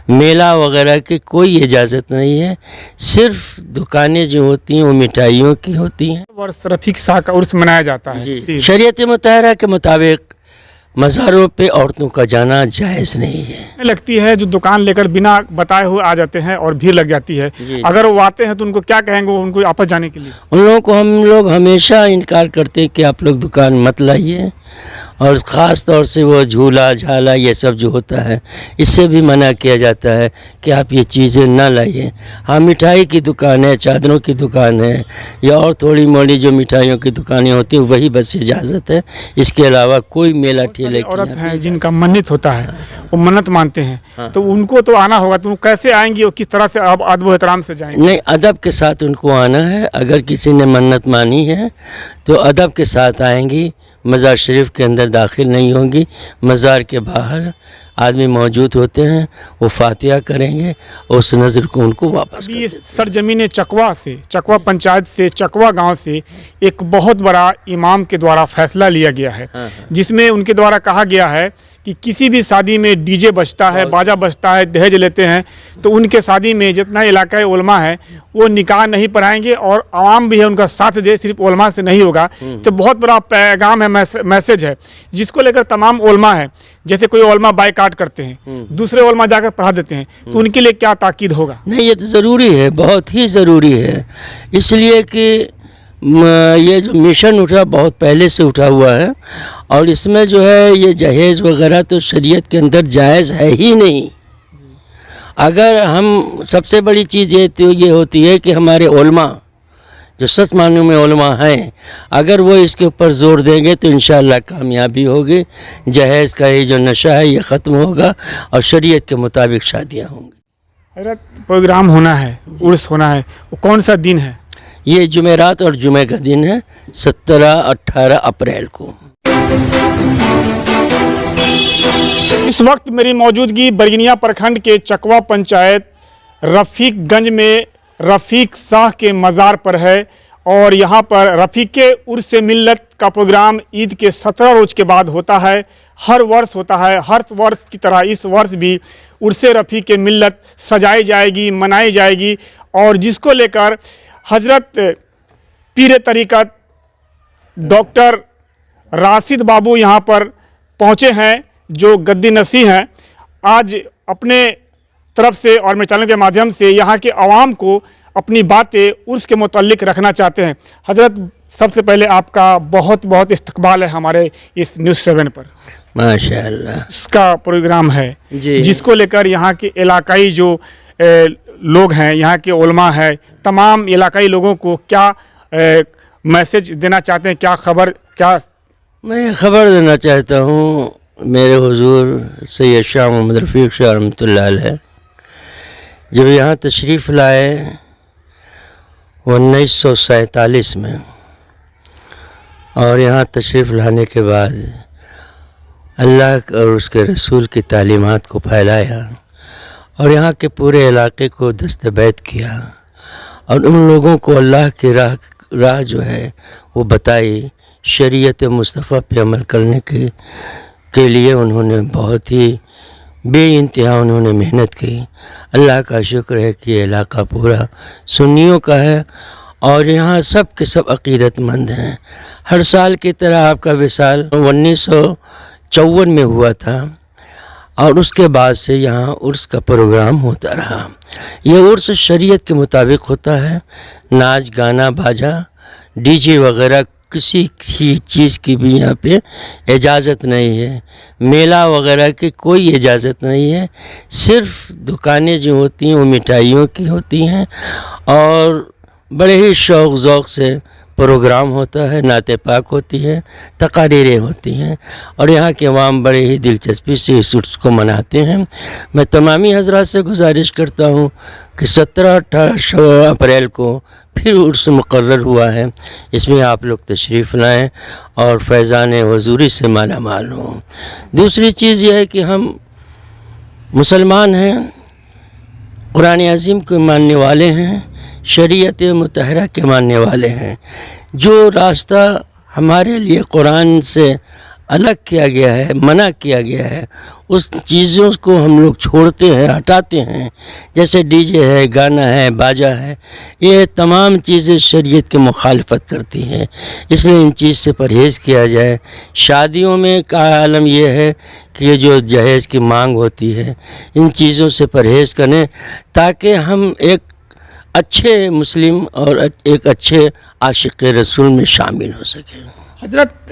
میلہ وغیرہ کی کوئی اجازت نہیں ہے، صرف دکانیں جو ہوتی ہیں وہ مٹھائیوں کی ہوتی ہیں۔ ورث رفیق شاہ کا عرس منایا جاتا ہے۔ جی، شریعت مطہرہ کے مطابق مزاروں پہ عورتوں کا جانا جائز نہیں ہے۔ لگتی ہے جو دکان لے کر بنا بتائے ہوئے آ جاتے ہیں اور بھیڑ لگ جاتی ہے، اگر وہ آتے ہیں تو ان کو کیا کہیں گے ان کو واپس جانے کے لیے؟ ان لوگوں کو ہم لوگ ہمیشہ انکار کرتے ہیں کہ آپ لوگ دکان مت لائیے، اور خاص طور سے وہ جھولا جھالا یہ سب جو ہوتا ہے اس سے بھی منع کیا جاتا ہے کہ آپ یہ چیزیں نہ لائیے۔ ہاں، مٹھائی کی دکان ہے، چادروں کی دکان ہے، یا اور تھوڑی موڑی جو مٹھائیوں کی دکانیں ہوتی ہیں وہی بس اجازت ہے، اس کے علاوہ کوئی میلہ ٹھیلے کی عورت ہیں جن کا منت ہوتا ہے، وہ منت مانتے ہیں، تو ان کو تو آنا ہوگا، تو کیسے آئیں گی اور کس طرح سے آپ ادب و احترام سے جائیں گے؟ نہیں، ادب کے ساتھ ان کو آنا ہے۔ اگر کسی نے منت مانی ہے تو ادب کے ساتھ آئیں گی، مزار شریف کے اندر داخل نہیں ہوں گی، مزار کے باہر آدمی موجود ہوتے ہیں، وہ فاتحہ کریں گے اور اس نظر کو ان کو واپس کر دیں گے۔ سرزمین چکوا سے، چکوا پنچایت سے، چکوا گاؤں سے ایک بہت بڑا امام کے دوارا فیصلہ لیا گیا ہے، جس میں ان کے دوارا کہا گیا ہے کہ کسی بھی شادی میں ڈی جے بجتا ہے، باجا بجتا ہے، دہیج لیتے ہیں، تو ان کے شادی میں جتنا علاقائی علماء ہے وہ نکاح نہیں پڑھائیں گے، اور عوام بھی ہے ان کا ساتھ دے، صرف علماء سے نہیں ہوگا۔ تو بہت بڑا پیغام ہے، میسج ہے، جس کو لے کر تمام علماء ہیں، جیسے کوئی علماء بائیکاٹ کرتے ہیں، دوسرے علماء جا کر پڑھا دیتے ہیں، تو ان کے لیے کیا تاکید ہوگا؟ نہیں، یہ تو ضروری ہے، بہت ہی ضروری ہے، اس لیے کہ یہ جو مشن اٹھا بہت پہلے سے اٹھا ہوا ہے، اور اس میں جو ہے یہ جہیز وغیرہ تو شریعت کے اندر جائز ہے ہی نہیں۔ اگر ہم سب سے بڑی چیز یہ ہوتی ہے کہ ہمارے علماء جو سچ معنوں میں علماء ہیں، اگر وہ اس کے اوپر زور دیں گے تو انشاءاللہ کامیابی ہوگی، جہیز کا یہ جو نشہ ہے یہ ختم ہوگا اور شریعت کے مطابق شادیاں ہوں گی۔ حضرت پروگرام ہونا ہے، عرس ہونا ہے، وہ کون سا دن ہے؟ یہ جمعرات اور جمعہ کا دن ہے، 17-18 اپریل کو۔ اس وقت میری موجودگی برگنیا پرکھنڈ کے چکوا پنچایت رفیق گنج میں رفیق شاہ کے مزار پر ہے، اور یہاں پر رفیق عرس ملت کا پروگرام عید کے 17 روز کے بعد ہوتا ہے، ہر ورس ہوتا ہے، ہر ورس کی طرح اس ورس بھی عرس رفیق ملت سجائی جائے گی، منائی جائے گی، اور جس کو لے کر حضرت پیر طریقت ڈاکٹر راشد بابو یہاں پر پہنچے ہیں، جو گدی نشین ہیں۔ آج اپنے طرف سے اور میرے چینل کے مادھیم سے یہاں کے عوام کو اپنی باتیں عرس کے متعلق رکھنا چاہتے ہیں۔ حضرت، سب سے پہلے آپ کا بہت بہت استقبال ہے ہمارے اس نیوز 7 پر۔ ماشاءاللہ۔ اس کا پروگرام ہے جس کو لے کر یہاں کے علاقائی جو لوگ ہیں، یہاں کے علماء ہیں، تمام علاقائی لوگوں کو کیا میسج دینا چاہتے ہیں؟ کیا خبر؟ میں خبر دینا چاہتا ہوں میرے حضور سید شاہ محمد رفیق شاہ رحمۃ اللہ علیہ جب یہاں تشریف لائے 1947 میں، اور یہاں تشریف لانے کے بعد اللہ اور اس کے رسول کی تعلیمات کو پھیلایا، اور یہاں کے پورے علاقے کو دست بیت کیا، اور ان لوگوں کو اللہ کی راہ جو ہے وہ بتائی، شریعت مصطفیٰ پہ عمل کرنے کے لیے انہوں نے بہت ہی بے انتہا انہوں نے محنت کی۔ اللہ کا شکر ہے کہ یہ علاقہ پورا سنیوں کا ہے، اور یہاں سب کے سب عقیدت مند ہیں۔ ہر سال کی طرح آپ کا وصال 1954 میں ہوا تھا، اور اس کے بعد سے یہاں عرس کا پروگرام ہوتا رہا۔ یہ عرس شریعت کے مطابق ہوتا ہے، ناچ گانا باجا ڈی جے وغیرہ کسی چیز کی بھی یہاں پہ اجازت نہیں ہے، میلہ وغیرہ کی کوئی اجازت نہیں ہے، صرف دکانیں جو ہوتی ہیں وہ مٹھائیوں کی ہوتی ہیں، اور بڑے ہی شوق ذوق سے پروگرام ہوتا ہے، نعت پاک ہوتی ہے، تقاریریں ہوتی ہیں، اور یہاں کے عوام بڑے ہی دلچسپی سے اس عرس کو مناتے ہیں۔ میں تمامی حضرات سے گزارش کرتا ہوں کہ 17-18 اپریل کو پھر عرس مقرر ہوا ہے، اس میں آپ لوگ تشریف لائیں اور فیضان حضوری سے مالا مال ہوں۔ دوسری چیز یہ ہے کہ ہم مسلمان ہیں، قرآن عظیم کو ماننے والے ہیں، شریعت مطہرہ کے ماننے والے ہیں۔ جو راستہ ہمارے لیے قرآن سے الگ کیا گیا ہے، منع کیا گیا ہے، اس چیزوں کو ہم لوگ چھوڑتے ہیں، ہٹاتے ہیں، جیسے ڈی جے ہے، گانا ہے، باجا ہے، یہ تمام چیزیں شریعت کی مخالفت کرتی ہیں، اس لیے ان چیز سے پرہیز کیا جائے۔ شادیوں میں کا عالم یہ ہے کہ یہ جو جہیز کی مانگ ہوتی ہے، ان چیزوں سے پرہیز کریں تاکہ ہم ایک اچھے مسلم اور ایک اچھے عاشق رسول میں شامل ہو سکیں۔ حضرت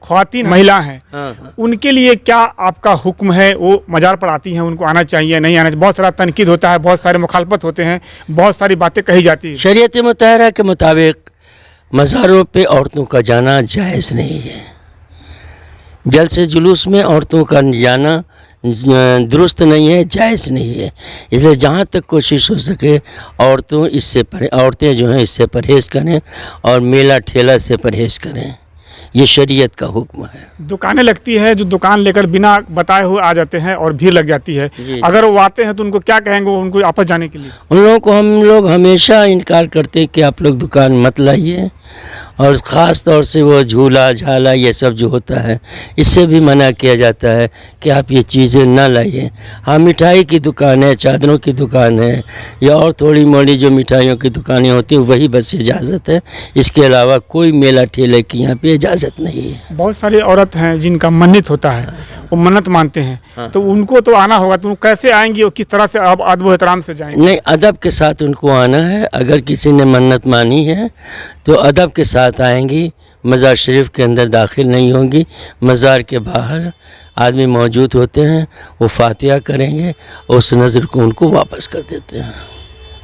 خواتین مہیلا ہیں، ان کے لیے کیا آپ کا حکم ہے؟ وہ مزار پر آتی ہیں، ان کو آنا چاہیے نہیں آنا چاہیے؟ بہت سارا تنقید ہوتا ہے، بہت سارے مخالفت ہوتے ہیں، بہت ساری باتیں کہی جاتی ہیں۔ شریعت مطہرہ کے مطابق مزاروں پہ عورتوں کا جانا جائز نہیں ہے، جلسے جلوس میں عورتوں کا جانا درست نہیں ہے، جائز نہیں ہے، اس لیے جہاں تک کوشش ہو سکے عورتیں جو ہیں اس سے پرہیز کریں اور میلہ ٹھیلا سے پرہیز کریں، یہ شریعت کا حکم ہے۔ دکانیں لگتی ہے، جو دکان لے کر بنا بتائے ہوئے آ جاتے ہیں اور بھیڑ لگ جاتی ہے، اگر وہ آتے ہیں تو ان کو کیا کہیں گے ان کو واپس جانے کے لیے؟ ان لوگوں کو ہم لوگ ہمیشہ انکار کرتے ہیں کہ آپ لوگ دکان مت لائیے، اور خاص طور سے وہ جھولا جھالا یہ سب جو ہوتا ہے اس سے بھی منع کیا جاتا ہے کہ آپ یہ چیزیں نہ لائیے۔ ہاں، مٹھائی کی دکان ہے، چادروں کی دکان ہے، یا اور تھوڑی موڑی جو مٹھائیوں کی دکانیں ہوتی ہیں وہی بس اجازت ہے، اس کے علاوہ کوئی میلہ ٹھیلے کی یہاں پہ اجازت نہیں ہے۔ بہت ساری عورت ہیں جن کا منت ہوتا ہے، وہ منت مانتے ہیں، تو ان کو تو آنا ہوگا، تو وہ کیسے آئیں گی اور کس طرح سے آپ ادب و احترام سے جائیں گے؟ نہیں، ادب کے ساتھ ان کو آنا ہے، اگر کسی نے منت مانی ہے تو ادب کے ساتھ آئیں گی، مزار شریف کے اندر داخل نہیں ہوں گی، مزار کے باہر آدمی موجود ہوتے ہیں، وہ فاتحہ کریں گے اور اس نظر کو ان کو واپس کر دیتے ہیں۔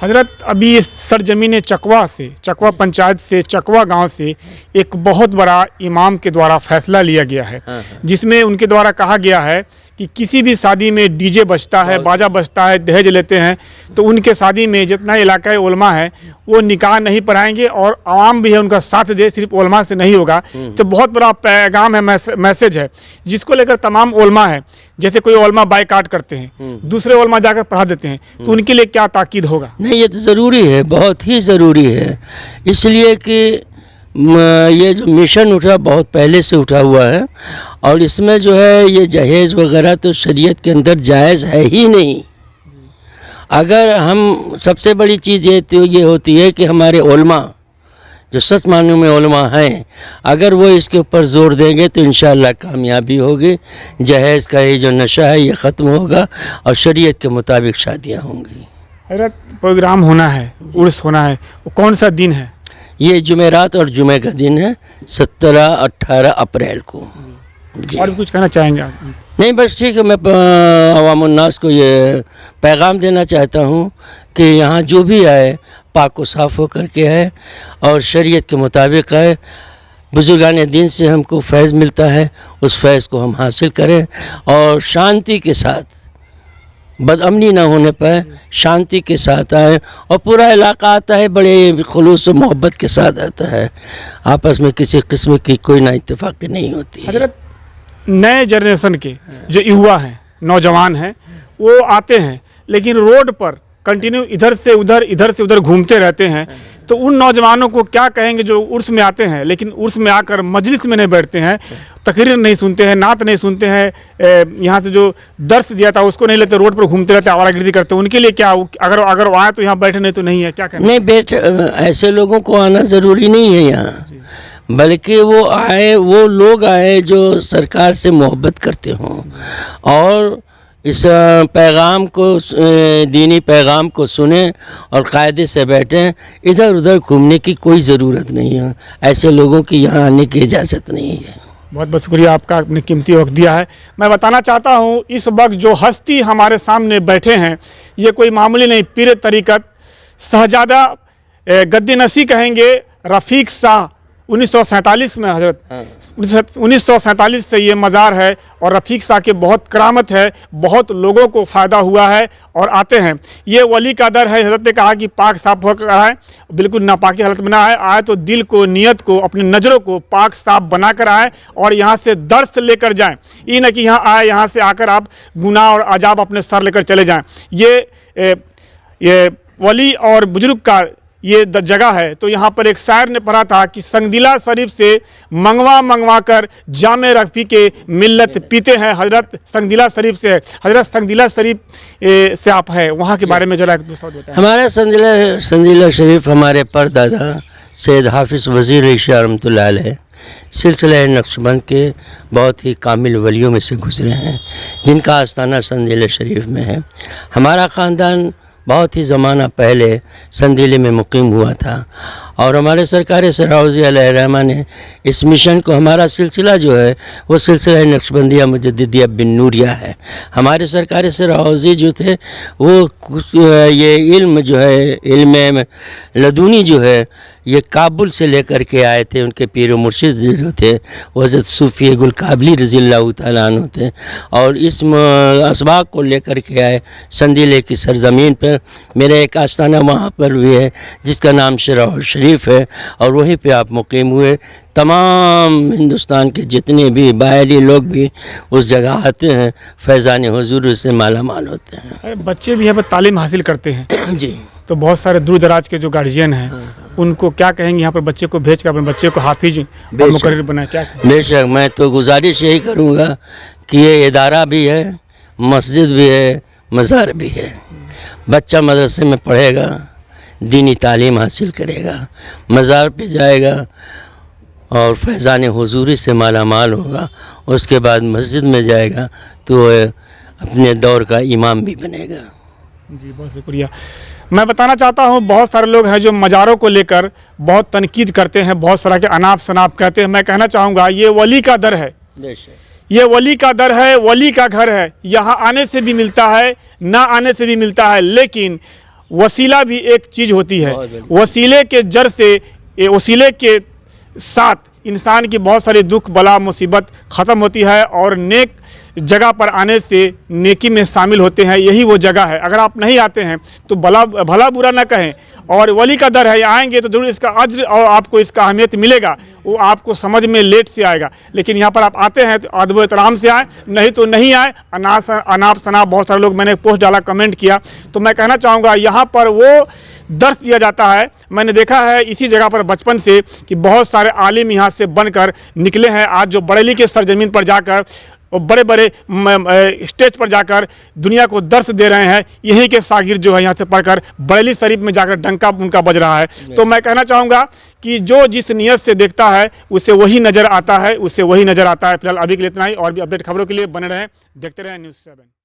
حضرت ابھی اس سرزمین چکوا پنچایت سے، چکوا گاؤں سے ایک بہت بڑا امام کے دوارا فیصلہ لیا گیا ہے، جس میں ان کے دوارا کہا گیا ہے کہ کسی بھی شادی میں ڈی جے بجتا ہے، باجا بجتا ہے، دہیج لیتے ہیں، تو ان کے شادی میں جتنا علاقائی علماء ہے وہ نکاح نہیں پڑھائیں گے، اور عوام بھی ہے ان کا ساتھ دے، صرف علماء سے نہیں ہوگا۔ تو بہت بڑا پیغام ہے، میسج ہے، جس کو لے کر تمام علماء ہیں، جیسے کوئی علماء بائیکاٹ کرتے ہیں، دوسرے علماء جا کر پڑھا دیتے ہیں، تو ان کے لیے کیا تاکید ہوگا؟ نہیں، یہ تو ضروری ہے، بہت ہی ضروری ہے، اس لیے کہ یہ جو مشن اٹھا بہت پہلے سے اٹھا ہوا ہے، اور اس میں جو ہے یہ جہیز وغیرہ تو شریعت کے اندر جائز ہے ہی نہیں۔ اگر ہم سب سے بڑی چیز یہ ہوتی ہے کہ ہمارے علماء جو سچ معنوں میں علماء ہیں، اگر وہ اس کے اوپر زور دیں گے تو انشاءاللہ کامیابی ہوگی، جہیز کا یہ جو نشہ ہے یہ ختم ہوگا اور شریعت کے مطابق شادیاں ہوں گی۔ حضرت پروگرام ہونا ہے، عرس ہونا ہے، وہ کون سا دن ہے؟ یہ جمعرات اور جمعہ کا دن ہے، 17-18 اپریل کو۔ جی، اور بھی کچھ کہنا چاہیں گے آپ؟ نہیں، بس ٹھیک ہے، میں عوام الناس کو یہ پیغام دینا چاہتا ہوں کہ یہاں جو بھی آئے پاک و صاف ہو کر کے آئے اور شریعت کے مطابق آئے، بزرگان دین سے ہم کو فیض ملتا ہے، اس فیض کو ہم حاصل کریں اور شانتی کے ساتھ، بد امنی نہ ہونے پہ شانتی کے ساتھ آئے، اور پورا علاقہ آتا ہے بڑے خلوص و محبت کے ساتھ آتا ہے، آپس میں کسی قسم کی کوئی نا اتفاقی نہیں ہوتی۔ حضرت نئے جنریشن کے جو یوا ہیں، نوجوان ہیں، وہ آتے ہیں لیکن روڈ پر کنٹینیو ادھر سے ادھر گھومتے رہتے ہیں، تو ان نوجوانوں کو کیا کہیں گے جو عرس میں آتے ہیں لیکن عرس میں آ کر مجلس میں نہیں بیٹھتے ہیں، تقریر نہیں سنتے ہیں، نعت نہیں سنتے ہیں، یہاں سے جو درس دیا تھا اس کو نہیں لیتے، روڈ پر گھومتے رہتے ہیں، آوارہ گردی کرتے ہیں، ان کے لیے کیا، اگر وہ آئے تو یہاں بیٹھے نہیں تو نہیں ہے، کیا کہنا؟ نہیں، ایسے لوگوں کو آنا ضروری نہیں ہے یہاں، بلکہ وہ لوگ آئے جو سرکار سے محبت کرتے ہوں اور اس پیغام کو، دینی پیغام کو سنیں اور قاعدے سے بیٹھیں، ادھر ادھر گھومنے کی کوئی ضرورت نہیں ہے، ایسے لوگوں کی یہاں آنے کی اجازت نہیں ہے۔ بہت بہت شکریہ آپ کا، اپنے قیمتی وقت دیا ہے۔ میں بتانا چاہتا ہوں اس وقت جو ہستی ہمارے سامنے بیٹھے ہیں یہ کوئی معمولی نہیں، پیر طریقت شہزادہ گدی نشی کہیں گے رفیق شاہ 1947 میں، حضرت 1947 سے یہ مزار ہے، اور رفیق شاہ کے بہت کرامت ہے، بہت لوگوں کو فائدہ ہوا ہے اور آتے ہیں۔ یہ ولی کا در ہے، حضرت نے کہا کہ پاک صاف ہو کر آئے، بالکل ناپاکی حالت میں نہ آئے تو دل کو، نیت کو، اپنی نظروں کو پاک صاف بنا کر آئے اور یہاں سے درس لے کر جائیں، یہ نہ کہ یہاں آئے، یہاں سے آ کر آپ گناہ اور عذاب اپنے سر لے کر چلے جائیں۔ یہ ولی اور بزرگ کا یہ جگہ ہے تو یہاں پر ایک شاعر نے پڑھا تھا کہ سنگدلہ شریف سے منگوا کر جام رفیق ملت پیتے ہیں. حضرت سنگدلہ شریف سے ہے. حضرت سنگدلہ شریف سے آپ ہے, وہاں کے بارے میں ذرا ایک دوسرا بتائیں. ہمارا سنگدلہ شریف ہمارے پردادا سید حافظ وزیر شاہ رحمۃ اللہ علیہ سلسلہ نقشبند کے بہت ہی کامل ولیوں میں سے گزرے ہیں, جن کا آستانہ سنگدلہ شریف میں ہے. ہمارا خاندان بہت ہی زمانہ پہلے سنگدلہ میں مقیم ہوا تھا, اور ہمارے سرکار سراؤزی علیہ الرحمہ نے اس مشن کو, ہمارا سلسلہ جو ہے وہ سلسلہ نقشبندیہ مجددیہ بن نوریہ ہے. ہمارے سرکار سراؤزی جو تھے وہ یہ علم جو ہے, علم لدونی جو ہے, یہ کابل سے لے کر کے آئے تھے. ان کے پیر و مرشد جو تھے وہ حضرت صوفی گل قابلی رضی اللہ تعالیٰ عنہ تھے, اور اس اسباق کو لے کر کے آئے سنگدلہ کی سرزمین پر. میرا ایک آستانہ وہاں پر بھی ہے جس کا نام شراء شریف ہے, اور وہیں پہ آپ مقیم ہوئے. تمام ہندوستان کے جتنے بھی باہری لوگ بھی اس جگہ آتے ہیں, فیضان حضور سے مالا مال ہوتے ہیں. بچے بھی یہاں پر تعلیم حاصل کرتے ہیں جی, تو بہت سارے دور دراز کے جو گارجین ہیں ان کو کیا کہیں گے یہاں پر بچے کو بھیج کر اپنے بچے کو حافظ اور مقرر بنائے؟ کیا بے شک میں تو گزارش یہی کروں گا کہ یہ ادارہ بھی ہے, مسجد بھی ہے, مزار بھی ہے. بچہ مدرسے میں پڑھے گا, دینی تعلیم حاصل کرے گا, مزار پہ جائے گا اور فیضان حضوری سے مالا مال ہوگا. اس کے بعد مسجد میں جائے گا تو وہ اپنے دور کا امام بھی بنے گا. جی بہت شکریہ. میں بتانا چاہتا ہوں بہت سارے لوگ ہیں جو مزاروں کو لے کر بہت تنقید کرتے ہیں, بہت طرح کے اناپ شناپ کہتے ہیں. میں کہنا چاہوں گا یہ ولی کا در ہے, یہ ولی کا در ہے, ولی کا گھر ہے. یہاں آنے سے بھی ملتا ہے, نہ آنے سے بھی ملتا ہے, لیکن وسیلہ بھی ایک چیز ہوتی ہے. وسیلے کے جر سے, وسیلے کے ساتھ انسان کی بہت ساری دکھ بلا مصیبت ختم ہوتی ہے, اور نیک جگہ پر آنے سے نیکی میں شامل ہوتے ہیں. یہی وہ جگہ ہے. اگر آپ نہیں آتے ہیں تو بھلا برا نہ کہیں, اور ولی کا در ہے, یہ آئیں گے تو ضرور اس کا اجر اور آپ کو اس کا اہمیت ملے گا. وہ آپ کو سمجھ میں لیٹ سے آئے گا, لیکن یہاں پر آپ آتے ہیں تو ادب و احترام سے آئیں, نہیں تو نہیں آئیں. اناپ شناپ بہت سارے لوگ, میں نے پوسٹ ڈالا, کمنٹ کیا, تو میں کہنا چاہوں گا یہاں پر وہ درس دیا جاتا ہے. میں نے دیکھا ہے اسی جگہ پر بچپن سے کہ بہت سارے عالم یہاں سے بن کر نکلے ہیں. آج جو بریلی کے سرزمین پر جا کر اور بڑے بڑے اسٹیج پر جا کر دنیا کو درس دے رہے ہیں, یہیں کے شاگرد جو ہے یہاں سے پڑھ کر بریلی شریف میں جا کر ڈنکا ان کا بج رہا ہے. تو میں کہنا چاہوں گا کہ جو جس نیت سے دیکھتا ہے اسے وہی نظر آتا ہے, اسے وہی نظر آتا ہے. فی الحال ابھی کے لیے اتنا ہی, اور بھی اپڈیٹ خبروں کے لیے بنے رہیں, دیکھتے رہیں نیوز 7.